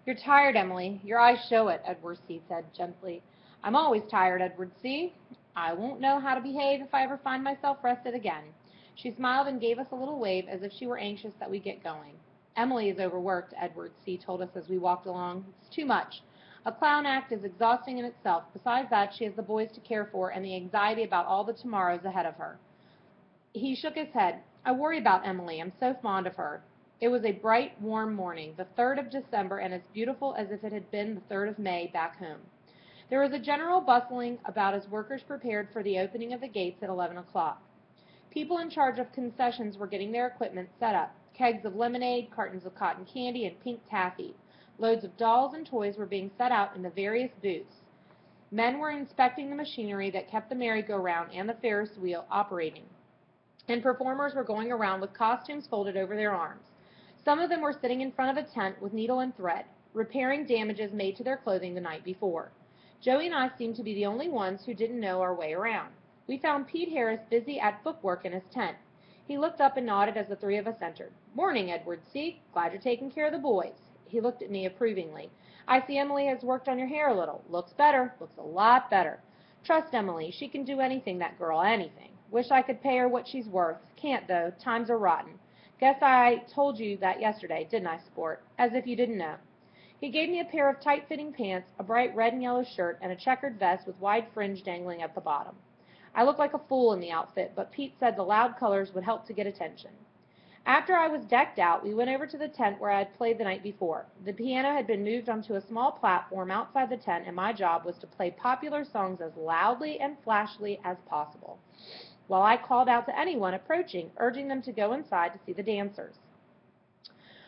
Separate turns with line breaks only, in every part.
You're tired, Emily. Your eyes show it, Edward C. said gently. I'm always tired, Edward C. I won't know how to behave if I ever find myself rested again. She smiled and gave us a little wave as if she were anxious that we get going. Emily is overworked, Edward C. told us as we walked along. It's too much. A clown act is exhausting in itself. Besides that, she has the boys to care for and the anxiety about all the tomorrows ahead of her. He shook his head. I worry about Emily. I'm so fond of her. It was a bright, warm morning, the 3rd of December, and as beautiful as if it had been the 3rd of May back home. There was a general bustling about as workers prepared for the opening of the gates at 11 o'clock. People in charge of concessions were getting their equipment set up. Kegs of lemonade, cartons of cotton candy, and pink taffy. Loads of dolls and toys were being set out in the various booths. Men were inspecting the machinery that kept the merry-go-round and the Ferris wheel operating. And performers were going around with costumes folded over their arms. Some of them were sitting in front of a tent with needle and thread, repairing damages made to their clothing the night before. Joey and I seemed to be the only ones who didn't know our way around. We found Pete Harris busy at footwork in his tent. He looked up and nodded as the three of us entered. Morning, Edward C. Glad you're taking care of the boys. He looked at me approvingly. I see Emily has worked on your hair a little. Looks better. Looks a lot better. Trust Emily. She can do anything, that girl, anything. Wish I could pay her what she's worth. Can't, though. Times are rotten. Guess I told you that yesterday, didn't I, sport? As if you didn't know. He gave me a pair of tight-fitting pants, a bright red and yellow shirt, and a checkered vest with wide fringe dangling at the bottom. I looked like a fool in the outfit, but Pete said the loud colors would help to get attention. After I was decked out, we went over to the tent where I had played the night before. The piano had been moved onto a small platform outside the tent, and my job was to play popular songs as loudly and flashily as possible, while I called out to anyone approaching, urging them to go inside to see the dancers.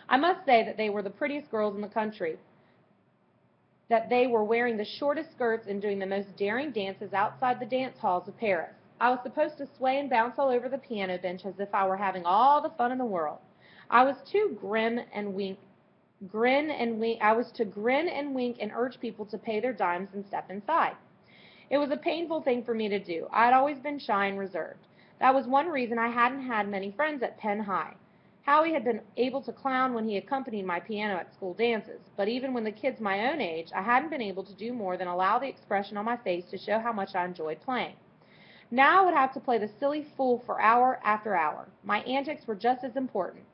I must say that they were the prettiest girls in the country, that they were wearing the shortest skirts and doing the most daring dances outside the dance halls of Paris. I was supposed to sway and bounce all over the piano bench as if I were having all the fun in the world. I was to grin and wink and urge people to pay their dimes and step inside. It was a painful thing for me to do. I had always been shy and reserved. That was one reason I hadn't had many friends at Penn High. Howie had been able to clown when he accompanied my piano at school dances, but even when the kids my own age, I hadn't been able to do more than allow the expression on my face to show how much I enjoyed playing. Now I would have to play the silly fool for hour after hour. My antics were just as important.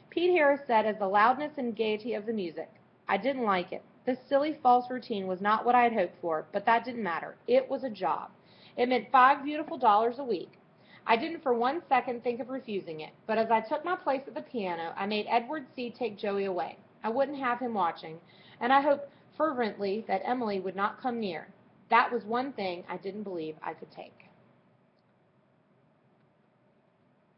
Pete Harris said as the loudness and gaiety of the music. I didn't like it. This silly false routine was not what I had hoped for, but that didn't matter. It was a job. It meant $5 beautiful a week. I didn't for one second think of refusing it, but as I took my place at the piano, I made Edward C. take Joey away. I wouldn't have him watching, and I hoped fervently that Emily would not come near. That was one thing I didn't believe I could take.